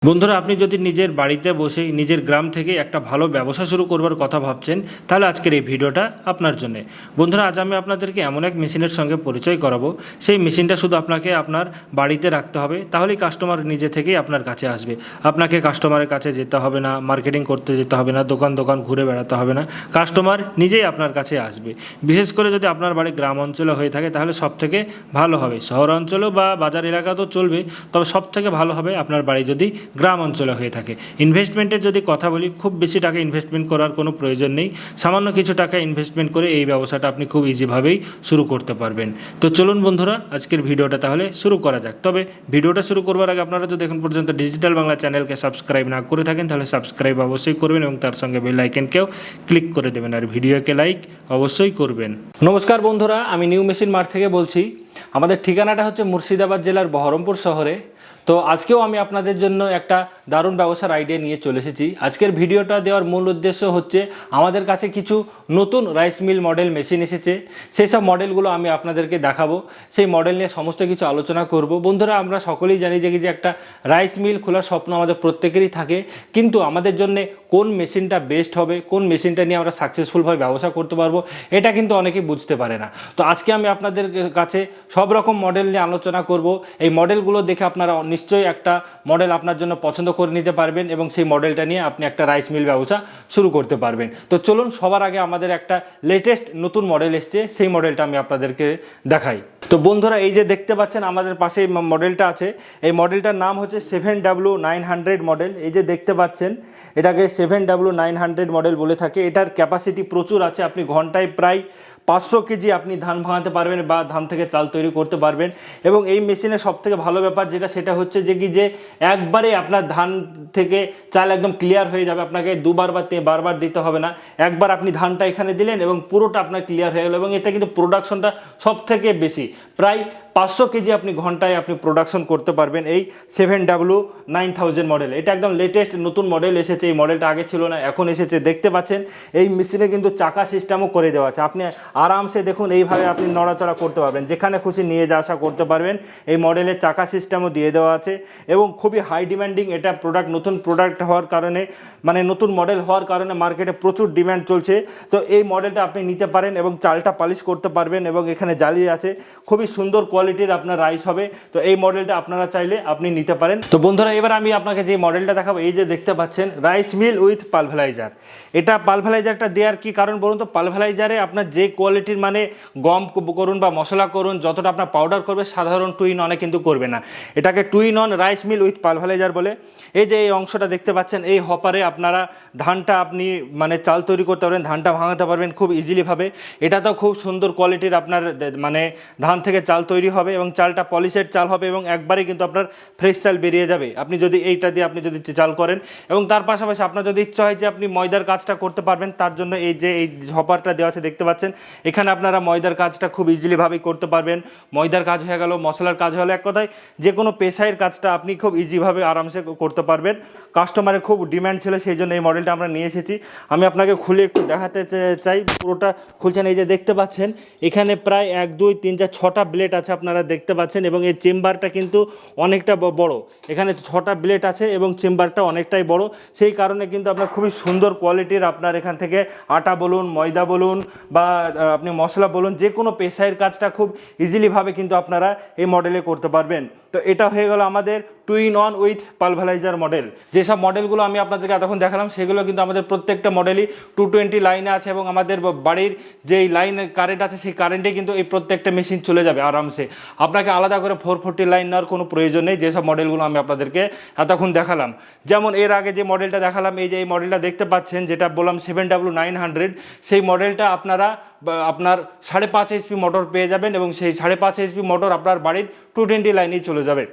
বন্ধুরা, আপনি যদি নিজের বাড়িতে বসেই নিজের গ্রাম থেকে একটা ভালো ব্যবসা শুরু করবার কথা ভাবছেন, তাহলে আজকের এই ভিডিওটা আপনার জন্য। বন্ধুরা, আজ আমি আপনাদেরকে এমন এক মেশিনের সঙ্গে পরিচয় করাবো। সেই মেশিনটা শুধু আপনাকে আপনার বাড়িতে রাখতে হবে, তাহলেই কাস্টমার নিজে থেকেই আপনার কাছে আসবে। আপনাকে কাস্টমারের কাছে যেতে হবে না, মার্কেটিং করতে যেতে হবে না, দোকান দোকান ঘুরে বেড়াতে হবে না। কাস্টমার নিজেই আপনার কাছে আসবে। বিশেষ করে যদি আপনার বাড়ি গ্রাম অঞ্চলে হয়ে থাকে, তাহলে সব থেকে ভালো হবে। শহর অঞ্চলেও বা বাজার এলাকাতেও চলবে, তবে সব থেকে ভালো হবে আপনার বাড়ি যদি গ্রাম অঞ্চলে হয়ে থাকে। ইনভেস্টমেন্টের যদি কথা বলি, খুব বেশি টাকা ইনভেস্টমেন্ট করার কোনো প্রয়োজন নেই। সামান্য কিছু টাকা ইনভেস্টমেন্ট করে এই ব্যবসাটা আপনি খুব ইজিভাবেই শুরু করতে পারবেন। তো চলুন বন্ধুরা, আজকের ভিডিওটা তাহলে শুরু করা যাক। তবে ভিডিওটা শুরু করবার আগে আপনারা যদি এখন পর্যন্ত ডিজিটাল বাংলা চ্যানেলকে সাবস্ক্রাইব না করে থাকেন, তাহলে সাবস্ক্রাইব অবশ্যই করবেন এবং তার সঙ্গে বেল আইকনকেও ক্লিক করে দেবেন, আর ভিডিওকে লাইক অবশ্যই করবেন। নমস্কার বন্ধুরা, আমি নিউ মেশিন মার্ট থেকে বলছি। আমাদের ঠিকানাটা হচ্ছে মুর্শিদাবাদ জেলার বহরমপুর শহরে। তো আজকেও আমি আপনাদের জন্য একটা দারুণ ব্যবসার আইডিয়া নিয়ে চলে এসেছি। আজকের ভিডিওটা দেওয়ার মূল উদ্দেশ্য হচ্ছে, আমাদের কাছে কিছু নতুন রাইস মিল মডেল মেশিন এসেছে। সেই সব মডেলগুলো আমি আপনাদেরকে দেখাবো, সেই মডেল নিয়ে সমস্ত কিছু আলোচনা করব। বন্ধুরা, আমরা সকলেই জানি যে একটা রাইস মিল খোলার স্বপ্ন আমাদের প্রত্যেকেরই থাকে, কিন্তু আমাদের জন্য কোন মেশিনটা বেস্ট হবে, কোন মেশিনটা নিয়ে আমরা সাকসেসফুলভাবে ব্যবসা করতে পারবো, এটা কিন্তু অনেকেই বুঝতে পারে না। তো আজকে আমি আপনাদের কাছে সব রকম মডেল নিয়ে আলোচনা করব। এই মডেলগুলো দেখে আপনারা নিশ্চয়ই একটা মডেল আপনার জন্য পছন্দ করে নিতে পারবেন এবং সেই মডেলটা নিয়ে আপনি একটা রাইস মিল ব্যবসা শুরু করতে পারবেন। তো চলুন, সবার আগে আমাদের একটা লেটেস্ট নতুন মডেল এসছে, সেই মডেলটা আমি আপনাদেরকে দেখাই। তো বন্ধুরা, এই যে দেখতে পাচ্ছেন আমাদের পাশে এই মডেলটা আছে, এই মডেলটার নাম হচ্ছে 7W900 মডেল। এই যে দেখতে পাচ্ছেন, এটাকে 7W900 মডেল বলে থাকে। এটার ক্যাপাসিটি প্রচুর আছে। আপনি ঘন্টায় প্রায় 500 কেজি আপনি ধান ভাঙাতে পারবেন বা ধান থেকে চাল তৈরি করতে পারবেন। এবং এই মেশিনের সবথেকে ভালো ব্যাপার সেটা হচ্ছে যে একবারে আপনার ধান থেকে চাল একদম ক্লিয়ার হয়ে যাবে। আপনাকে দুবার বা বারবার দিতে হবে না। একবার আপনি ধানটা এখানে দিলেন এবং পুরোটা আপনার ক্লিয়ার হয়ে গেল। এবং এটা কিন্তু প্রোডাকশনটা সব থেকে বেশি, প্রায় 500 কেজি আপনি ঘন্টায় আপনি প্রোডাকশন করতে পারবেন এই 7W9000 মডেল। এটা একদম লেটেস্ট নতুন মডেল এসেছে। এই মডেলটা আগে ছিল না, এখন এসেছে। দেখতে পাচ্ছেন এই মেশিনে কিন্তু চাকা সিস্টেমও করে দেওয়া আছে। আপনি আরামসে দেখুন এইভাবে আপনি নড়াচড়া করতে পারবেন, যেখানে খুশি নিয়ে যাওয়া আসা করতে পারবেন। এই মডেলের চাকা সিস্টেমও দিয়ে দেওয়া আছে এবং খুবই হাই ডিমান্ডিং এটা প্রোডাক্ট। নতুন প্রোডাক্ট হওয়ার কারণে, মানে নতুন মডেল হওয়ার কারণে মার্কেটে প্রচুর ডিমান্ড চলছে। তো এই মডেলটা আপনি নিতে পারেন এবং চালটা পালিশ করতে পারবেন এবং এখানে জালি আছে, খুবই সুন্দর কোয়ালিটির আপনার রাইস হবে। তো এই মডেলটা আপনারা চাইলে আপনি নিতে পারেন। তো বন্ধুরা, এবার আমি আপনাকে যে মডেলটা দেখাবো, এই যে দেখতে পাচ্ছেন রাইস মিল উইথ পালভালাইজার। এটা পালভালাইজারটা দেওয়ার কি কারণ বলুন তো? পালভালাইজারে আপনার যে কোয়ালিটির মানে গম করুন বা মশলা করুন, যতটা আপনার পাউডার করবে, সাধারণ টু ইন অনে কিন্তু করবে না। এটাকে two in one rice mill with pulverizer বলে। এই যে এই অংশটা দেখতে পাচ্ছেন, এই হপারে আপনারা ধানটা আপনি মানে চাল তৈরি করতে পারবেন, ধানটা ভাঙাতে পারবেন খুব ইজিলিভাবে। এটা তো খুব সুন্দর কোয়ালিটির আপনার মানে ধান থেকে চাল তৈরি হবে এবং চালটা পলিশেড চাল হবে এবং একবারে কিন্তু আপনার ফ্রেশ চাল বেরিয়ে যাবে আপনি যদি এইটা দিয়ে আপনি যদি চাল করেন। এবং তার পাশাপাশি আপনার যদি ইচ্ছা হয় যে আপনি ময়দার কাজটা করতে পারবেন, তার জন্য এই যে এই হপারটা দেওয়া আছে দেখতে পাচ্ছেন, এখানে আপনারা ময়দার কাজটা খুব ইজিলিভাবেই করতে পারবেন। ময়দার কাজ হয়ে গেল, মশলার কাজ হলো, এক কথায় যে কোনো পেশায়ের কাজটা আপনি খুব ইজিভাবে আরামসে করতে পারবেন। কাস্টমারের খুব ডিমান্ড ছিল, সেই জন্য এই মডেলটা আমরা নিয়ে এসেছি। আমি আপনাকে খুলে একটু দেখাতে চাই, পুরোটা খুলছেন। এই যে দেখতে পাচ্ছেন, এখানে প্রায় 1 2 3 4 6টা ব্লেড আছে আপনারা দেখতে পাচ্ছেন। এবং এই চেম্বারটা কিন্তু অনেকটা বড়, এখানে 6টা ব্লেড আছে এবং চেম্বারটা অনেকটাই বড়। সেই কারণে কিন্তু আপনার খুবই সুন্দর কোয়ালিটির আপনার এখান থেকে আটা বলুন, ময়দা বলুন বা আপনি মশলা বলুন, যে কোনো পেশায়ের কাজটা খুব ইজিলিভাবে কিন্তু আপনারা এই মডেলে করতে পারবেন। তো এটা হয়ে গেল আমাদের two in one with pulverizer model. যেসব মডেলগুলো আমি আপনাদেরকে এতক্ষণ দেখালাম, সেগুলো কিন্তু আমাদের প্রত্যেকটা মডেলই 220 লাইনে আছে এবং আমাদের বাড়ির যেই লাইন কারেন্ট আছে, সেই কারেন্টে কিন্তু এই প্রত্যেকটা মেশিন চলে যাবে আরামসে। আপনাকে আলাদা করে 440 লাইন নেওয়ার কোনো প্রয়োজন নেই, যেসব মডেলগুলো আমি আপনাদেরকে এতক্ষণ দেখালাম। যেমন এর আগে যে মডেলটা দেখালাম, এই যে এই মডেলটা দেখতে পাচ্ছেন, যেটা বললাম 7W900, সেই মডেলটা আপনারা আপনার 5.5 HP মোটর পেয়ে যাবেন এবং সেই 5.5 HP মোটর আপনার বাড়ির 220 লাইনেই চলে যাবে।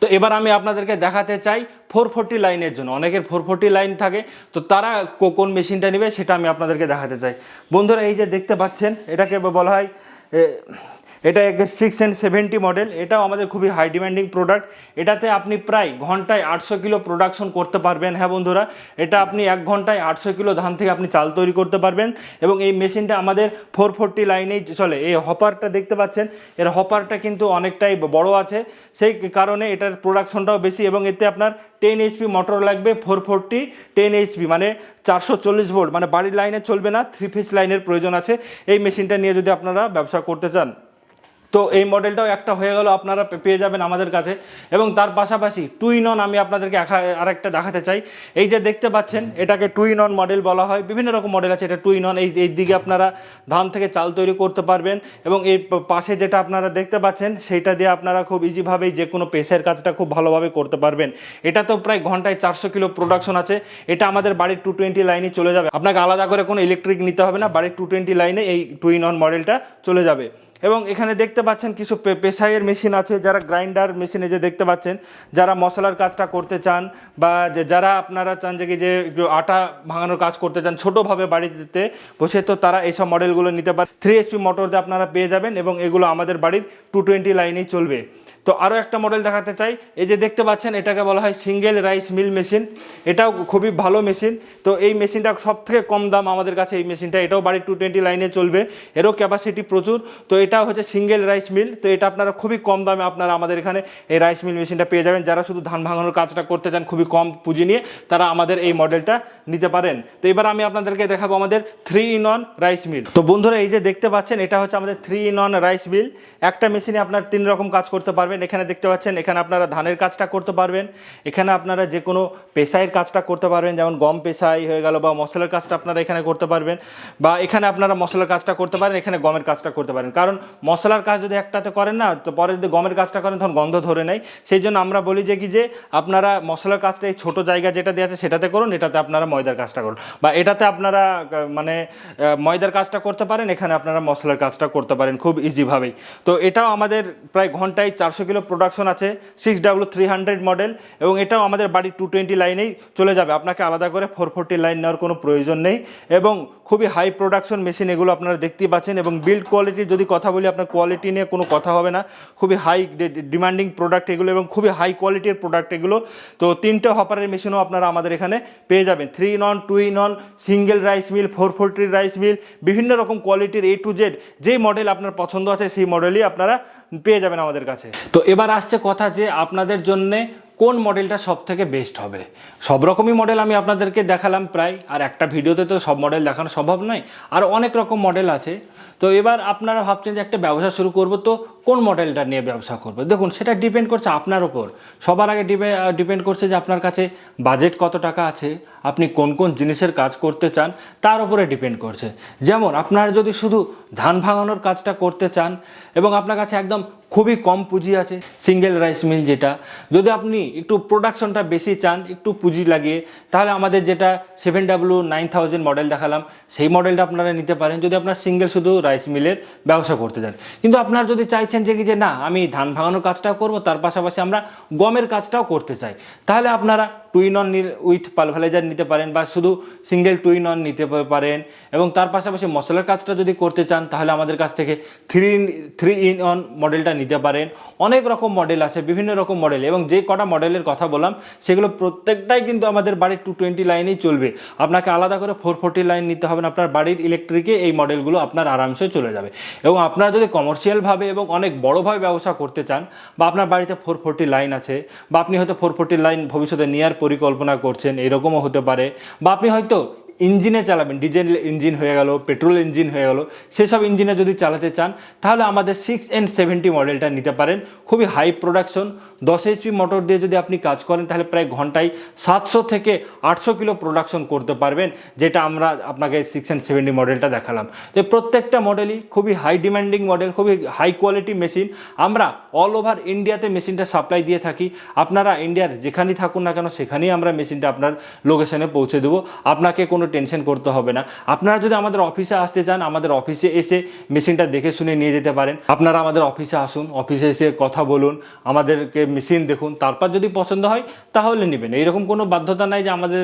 তো এবার আমি আপনাদেরকে দেখাতে চাই 440 লাইনের জন্য। অনেকের 440 লাইন থাকে, তো তারা কোন মেশিনটা নেবে সেটা আমি আপনাদেরকে দেখাতে চাই। বন্ধুরা, এই যে দেখতে পাচ্ছেন, এটাকে বলা হয় এটা 670 মডেল, এটাও আমাদের খুবই হাই ডিমান্ডিং প্রোডাক্ট। এটাতে আপনি প্রায় ঘন্টায় 800 কিলো প্রোডাকশন করতে পারবেন। হ্যাঁ বন্ধুরা, এটা আপনি 1 ঘন্টায় 800 কিলো ধান থেকে আপনি চাল তৈরি করতে পারবেন। এবং এই মেশিনটা আমাদের 440 লাইনেই চলে। এই হপারটা দেখতে পাচ্ছেন, এর হপারটা কিন্তু অনেকটাই বড় আছে, সেই কারণে এটার প্রোডাকশনটাও বেশি। এবং এতে আপনার 10 এইচপি মোটর লাগবে, 440 10 এইচপি মানে 440 ভোল্ট, মানে বাড়ির লাইনে চলবে না, 3 ফেজ লাইনের প্রয়োজন আছে এই মেশিনটা নিয়ে যদি আপনারা ব্যবসা করতে চান। তো এই মডেলটাও একটা হয়ে গেল, আপনারা পেয়ে যাবেন আমাদের কাছে। এবং তার পাশাপাশি টু ইন অন আমি আপনাদেরকে আরেকটা দেখাতে চাই। এই যে দেখতে পাচ্ছেন, এটাকে টু ইন অন মডেল বলা হয়, বিভিন্ন রকম মডেল আছে। এটা টু ইন অন, এই দিকে আপনারা ধান থেকে চাল তৈরি করতে পারবেন। এবং এই পাশে যেটা আপনারা দেখতে পাচ্ছেন, সেইটা দিয়ে আপনারা খুব ইজিভাবেই যে কোনো পেশার কাজটা খুব ভালোভাবে করতে পারবেন। এটা তো প্রায় ঘন্টায় 400 কিলো প্রোডাকশন আছে। এটা আমাদের বাড়ির 220 লাইনে চলে যাবে, আপনাকে আলাদা করে কোনো ইলেকট্রিক নিতে হবে না, বাড়ির 220 লাইনে এই টু ইন অন মডেলটা চলে যাবে। এবং এখানে দেখতে পাচ্ছেন কিছু পেশাইয়ের মেশিন আছে, যারা গ্রাইন্ডার মেশিনে যে দেখতে পাচ্ছেন, যারা মশলার কাজটা করতে চান, বা যারা আপনারা চান যে একটু আটা ভাঙানোর কাজ করতে চান ছোটোভাবে বাড়িতে বসে, তো তারা এইসব মডেলগুলো নিতে পারে। 3 এইচপি মোটর দিয়ে আপনারা পেয়ে যাবেন এবং এগুলো আমাদের বাড়ির 220 লাইনেই চলবে। তো আরও একটা মডেল দেখাতে চাই। এই যে দেখতে পাচ্ছেন, এটাকে বলা হয় সিঙ্গেল রাইস মিল মেশিন। এটাও খুবই ভালো মেশিন। তো এই মেশিনটা সব থেকে কম দাম আমাদের কাছে এই মেশিনটা, এটাও বাড়ির 220 লাইনে চলবে, এরও ক্যাপাসিটি প্রচুর। তো এটাও হচ্ছে সিঙ্গেল রাইস মিল। তো এটা আপনারা খুবই কম দামে আপনারা আমাদের এখানে এই রাইস মিল মেশিনটা পেয়ে যাবেন। যারা শুধু ধান ভাঙানোর কাজটা করতে চান খুবই কম পুঁজি নিয়ে, তারা আমাদের এই মডেলটা নিতে পারেন। তো এবার আমি আপনাদেরকে দেখাবো আমাদের 3 ইন 1 রাইস মিল। তো বন্ধুরা, এই যে দেখতে পাচ্ছেন, এটা হচ্ছে আমাদের 3 ইন 1 রাইস মিল। একটা মেশিনে আপনার 3 রকম কাজ করতে পারবেন। এখানে দেখতে পাচ্ছেন, এখানে আপনারা ধানের কাজটা করতে পারবেন, এখানে আপনারা যে কোনো পেশাইয়ের কাজটা করতে পারবেন, যেমন গম পেশাই হয়ে গেল, বা মশলার কাজটা আপনারা এখানে করতে পারবেন, বা এখানে আপনারা মশলার কাজটা করতে পারেন, এখানে গমের কাজটা করতে পারেন। কারণ মশলার কাজ যদি একটাতে করেন না, তো পরে যদি গমের কাজটা করেন তখন গন্ধ ধরে নেয়। সেই জন্য আমরা বলি যে আপনারা মশলার কাজটা এই ছোটো জায়গা যেটা দেওয়া আছে সেটাতে করুন, এটাতে আপনারা ময়দার কাজটা করুন, বা এটাতে আপনারা মানে ময়দার কাজটা করতে পারেন, এখানে আপনারা মশলার কাজটা করতে পারেন খুব ইজিভাবেই। তো এটাও আমাদের প্রায় ঘন্টায় 400 কিলো প্রোডাকশন আছে, 6W300 মডেল। এবং এটাও আমাদের বাড়ির 220 লাইনেই চলে যাবে, আপনাকে আলাদা করে 440 লাইন নেওয়ার কোনো প্রয়োজন নেই। এবং খুবই হাই প্রোডাকশন মেশিন এগুলো, আপনারা দেখতেই পাচ্ছেন। এবং বিল্ড কোয়ালিটির যদি কথা বলি, আপনার কোয়ালিটি নিয়ে কোনো কথা হবে না, খুবই হাই ডিমান্ডিং প্রোডাক্ট এগুলো, এবং খুবই হাই কোয়ালিটির প্রোডাক্ট এগুলো। তো 3টে হপারের মেশিনও আপনারা আমাদের এখানে পেয়ে যাবেন, 3 in 1, 2 in 1, single rice meal, 440 rice meal, বিভিন্ন রকম কোয়ালিটির A to Z যেই মডেল আপনার পছন্দ আছে সেই মডেলই আপনারা পেয়ে যাবেন আমাদের কাছে। তো এবার আসছে কথা যে আপনাদের জন্যে কোন মডেলটা সব থেকে বেস্ট হবে। সব রকমই মডেল আমি আপনাদেরকে দেখালাম প্রায়, আর একটা ভিডিওতে তো সব মডেল দেখানো সম্ভব নয়, আর অনেক রকম মডেল আছে। তো এবার আপনারা ভাবছেন যে একটা ব্যবসা শুরু করব, তো কোন মডেলটা নিয়ে ব্যবসা করবো? দেখুন, সেটা ডিপেন্ড করছে আপনার ওপর। সবার আগে ডিপেন্ড করছে যে আপনার কাছে বাজেট কত টাকা আছে, আপনি কোন কোন জিনিসের কাজ করতে চান, তার উপরে ডিপেন্ড করছে। যেমন আপনারা যদি শুধু ধান ভাঙানোর কাজটা করতে চান এবং আপনার কাছে একদম খুবই কম পুঁজি আছে, সিঙ্গেল রাইস মিল যেটা, যদি আপনি একটু প্রোডাকশনটা বেশি চান, একটু পুঁজি লাগিয়ে, তাহলে আমাদের যেটা 7W9000 মডেল দেখালাম সেই মডেলটা আপনারা নিতে পারেন, যদি আপনার সিঙ্গেল শুধু রাইস মিলের ব্যবসা করতে চান। কিন্তু আপনারা যদি চাইছেন যে না আমি ধান ভাঙানোর কাজটাও করব, তার পাশাপাশি আমরা গমের কাজটাও করতে চাই, তাহলে আপনারা 2 ইন 1 উইথ পালভারাইজার নিতে পারেন, বা শুধু সিঙ্গেল 2 ইন 1 নিতে পারেন। এবং তার পাশাপাশি মশলার কাজটা যদি করতে চান, তাহলে আমাদের কাছ থেকে 3 ইন 1 মডেলটা নিতে পারেন। অনেক রকম মডেল আছে, বিভিন্ন রকম মডেল, এবং যে কটা মডেলের কথা বললাম সেগুলো প্রত্যেকটাই কিন্তু আমাদের বাড়ির 220 লাইনেই চলবে, আপনাকে আলাদা করে 440 লাইন নিতে হবে না। আপনার বাড়ির ইলেকট্রিকে এই মডেলগুলো আপনার আরামসে চলে যাবে। এবং আপনারা যদি কমার্শিয়ালভাবে এবং অনেক বড়োভাবে ব্যবসা করতে চান, বা আপনার বাড়িতে 440 লাইন আছে, বা আপনি হয়তো 440 লাইন ভবিষ্যতে নেওয়ার পরিকল্পনা করছেন, এরকমও হতে পারে, বা আপনি হয়তো ইঞ্জিনে চালাবেন, ডিজেল ইঞ্জিন হয়ে গেল, পেট্রোল ইঞ্জিন হয়ে গেল, সেসব ইঞ্জিনে যদি চালাতে চান, তাহলে আমাদের 6N70 মডেলটা নিতে পারেন। খুবই হাই প্রোডাকশন, 10 এইচপি মোটর দিয়ে যদি আপনি কাজ করেন, তাহলে প্রায় ঘন্টায় 700 থেকে 800 কিলো প্রোডাকশন করতে পারবেন, যেটা আমরা আপনাকে 6N70 মডেলটা দেখালাম। তো প্রত্যেকটা মডেলই খুবই হাই ডিমান্ডিং মডেল, খুবই হাই কোয়ালিটি মেশিন। আমরা অল ওভার ইন্ডিয়াতে মেশিনটা সাপ্লাই দিয়ে থাকি, আপনারা ইন্ডিয়ার যেখানেই থাকুন না কেন সেখানেই আমরা মেশিনটা আপনার লোকেশনে পৌঁছে দেবো। আপনাকে কোনো টেনশন করতে হবে না। আপনারা যদি আমাদের অফিসে আসতে চান, আমাদের অফিসে এসে মেশিনটা দেখে শুনে নিয়ে যেতে পারেন। আপনারা আমাদের অফিসে আসুন, অফিসে এসে কথা বলুন, আমাদেরকে মেশিন দেখুন, তারপর যদি পছন্দ হয় তাহলে নেবেন। এইরকম কোনো বাধ্যতা নাই যে আমাদের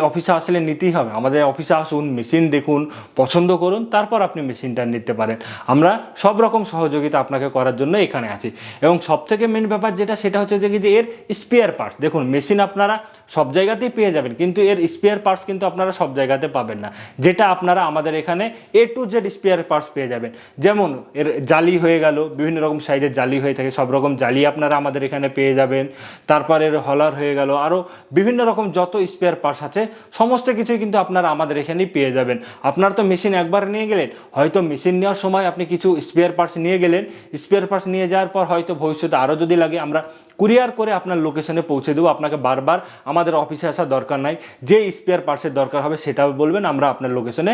অফিসে আসলে নিতেই হবে। আমাদের অফিসে আসুন, মেশিন দেখুন, পছন্দ করুন, তারপর আপনি মেশিনটা নিতে পারেন। আমরা সব রকম সহযোগিতা আপনাকে করার জন্য এখানে আছি। এবং সবথেকে মেন ব্যাপার যেটা, সেটা হচ্ছে যে এর স্পেয়ার পার্টস। দেখুন, মেশিন আপনারা সব জায়গাতেই পেয়ে যাবেন, কিন্তু এর স্পেয়ার পার্টস কিন্তু আপনারা সব জায়গাতে পাবেন না। যেটা আপনারা আমাদের এখানে A to Z spare parts পেয়ে যাবেন। যেমন এর জালি হয়ে গেল, বিভিন্ন রকম সাইজের জালি হয়ে থাকে, সব রকম জালি আপনারা আমাদের এখানে পেয়ে যাবেন। তারপর এর হলার হয়ে গেল, আরও বিভিন্ন রকম যত স্পেয়ার পার্টস আছে সমস্ত কিছুই কিন্তু আপনারা আমাদের এখানেই পেয়ে যাবেন। আপনার তো মেশিন একবার নিয়ে গেলেন, হয়তো মেশিন নেওয়ার সময় আপনি কিছু স্পেয়ার পার্টস নিয়ে গেলেন, স্পেয়ার পার্টস নিয়ে যাওয়ার পর হয়তো ভবিষ্যতে আরও যদি লাগে আমরা কুরিয়ার করে আপনার লোকেশনে পৌঁছে দেবো। আপনাকে বারবার আমাদের অফিসে আসার দরকার নাই। যে স্পেয়ার পার্টসের দরকার হবে সেটাও বলবেন, আমরা আপনার লোকেশনে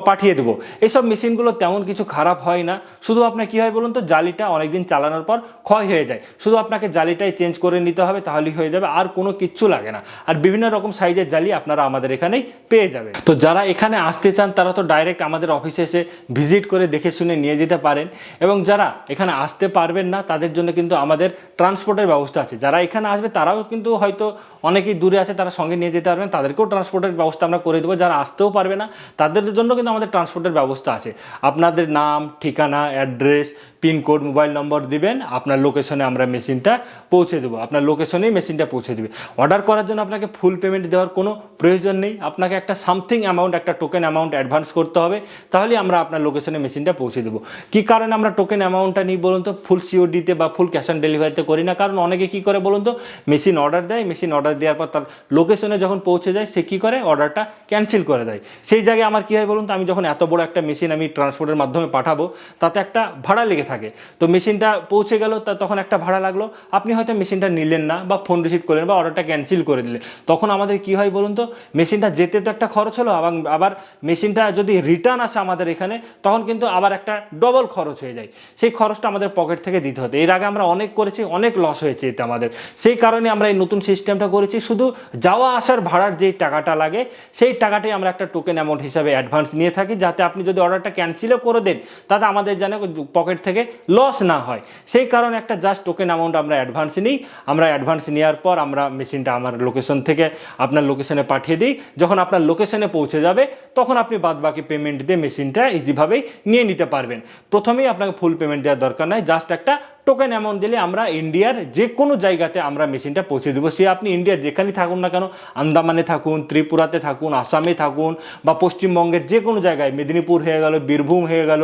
পাঠিয়ে দেবো। এইসব মেশিনগুলো তেমন কিছু খারাপ হয় না। শুধু আপনার কী হয় বলুন তো, জালিটা অনেকদিন চালানোর পর ক্ষয় হয়ে যায়। শুধু আপনাকে জালিটাই চেঞ্জ করে নিতে হবে, তাহলেই হয়ে যাবে, আর কোনো কিচ্ছু লাগে না। আর বিভিন্ন রকম সাইজের জালি আপনারা আমাদের এখানেই পেয়ে যাবেন। তো যারা এখানে আসতে চান তারা তো ডাইরেক্ট আমাদের অফিসে এসে ভিজিট করে দেখে শুনে নিয়ে যেতে পারেন। এবং যারা এখানে আসতে পারবেন না তাদের জন্য কিন্তু আমাদের ট্রান্সপোর্টের ব্যবস্থা আছে। যারা এখানে আসবে তারাও কিন্তু হয়তো অনেকেই দূরে আছে, তারা সঙ্গে নিয়ে যেতে পারবেন, তাদেরকেও ট্রান্সপোর্টের ব্যবস্থা আমরা করে দেবো। যারা আসতেও পারবে না তাদের জন্য কিন্তু আমাদের ট্রান্সপোর্টের ব্যবস্থা আছে। আপনাদের নাম, ঠিকানা, অ্যাড্রেস, পিনকোড, মোবাইল নম্বর দিবেন, আপনার লোকেশনে আমরা মেশিনটা পৌঁছে দেবো। আপনার লোকেশনেই মেশিনটা পৌঁছে দেবে। অর্ডার করার জন্য আপনাকে ফুল পেমেন্ট দেওয়ার কোনো প্রয়োজন নেই। আপনাকে একটা সামথিং অ্যামাউন্ট, একটা টোকেন অ্যামাউন্ট অ্যাডভান্স করতে হবে, তাহলে আমরা আপনার লোকেশনে মেশিনটা পৌঁছে দেবো। কী কারণে আমরা টোকেন অ্যামাউন্টটা নিই বলুন তো? ফুল সিওডিতে বা ফুল ক্যাশ অন ডেলিভারিতে করি না। কারণ অনেকে কী করে বলুন তো, মেশিন অর্ডার দেয়, মেশিন অর্ডার দেওয়ার পর তার লোকেশনে যখন পৌঁছে যায় সে কী করে, অর্ডারটা ক্যান্সেল করে দেয়। সেই জায়গায় আমার কী হয় বলুন তো, আমি যখন এত বড় একটা মেশিন আমি ট্রান্সপোর্টের মাধ্যমে পাঠাবো, তাতে একটা ভাড়া লেগে থাকে। তো মেশিনটা পৌঁছে গেল, তখন একটা ভাড়া লাগলো, আপনি হয়তো মেশিনটা নিলেন না বা ফোন রিসিভ করলেন বা অর্ডারটা ক্যান্সেল করে দিলেন। তখন আমাদের কী হয় বলুন তো, মেশিনটা যেতে তো একটা খরচ হলো, আবার মেশিনটা যদি রিটার্ন আসে আমাদের এখানে, তখন কিন্তু আবার একটা ডবল খরচ হয়ে যায়। সেই খরচটা আমাদের পকেট থেকে দিতে হতো। এর আগে আমরা অনেক করেছি, অনেক লস হয়েছে এতে আমাদের। সেই কারণে আমরা এই নতুন সিস্টেমটা করেছি, শুধু যাওয়া আসার ভাড়ার যেই টাকাটা লাগে সেই টাকাটাই আমরা একটা টোকেন অ্যামাউন্ট হিসাবে অ্যাডভান্স নিয়ে থাকি, যাতে আপনি যদি অর্ডারটা ক্যান্সেলও করে দেন তাতে আমাদের যেন পকেট থেকে লস না হয়। সেই কারণে একটা জাস্ট টোকেন অ্যামাউন্ট আমরা অ্যাডভান্স নিই। আমরা অ্যাডভান্স নেওয়ার পর আমরা মেশিনটা আমার লোকেশন থেকে আপনার লোকেশনে পাঠিয়ে দিই। যখন আপনার লোকেশনে পৌঁছে যাবে তখন আপনি বাদবাকি পেমেন্ট দিয়ে মেশিনটা ইজিভাবেই নিয়ে নিতে পারবেন। প্রথমেই আপনাকে ফুল পেমেন্ট দেওয়ার দরকার নাই, জাস্ট একটা টোকেন অ্যামাউন্ট দিলে আমরা ইন্ডিয়ার যে কোনো জায়গাতে আমরা মেশিনটা পৌঁছে দেবো। সে আপনি ইন্ডিয়ার যেখানেই থাকুন না কেন, আন্দামানে থাকুন, ত্রিপুরাতে থাকুন, আসামে থাকুন বা পশ্চিমবঙ্গের যে কোনো জায়গায়, মেদিনীপুর হয়ে গেল, বীরভূম হয়ে গেল,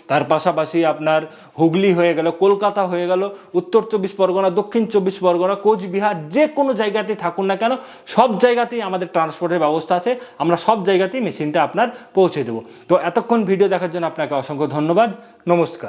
তার পাশাপাশি আপনার হুগলি হয়ে গেল, কলকাতা হয়ে গেল, উত্তর 24 পরগনা, দক্ষিণ 24 পরগনা, কোচবিহার, যে কোনো জায়গাতেই থাকুন না কেন, সব জায়গাতেই আমাদের ট্রান্সপোর্টের ব্যবস্থা আছে। আমরা সব জায়গাতেই মেশিনটা আপনার পৌঁছে দেবো। তো এতক্ষণ ভিডিও দেখার জন্য আপনাকে অসংখ্য ধন্যবাদ। নমস্কার।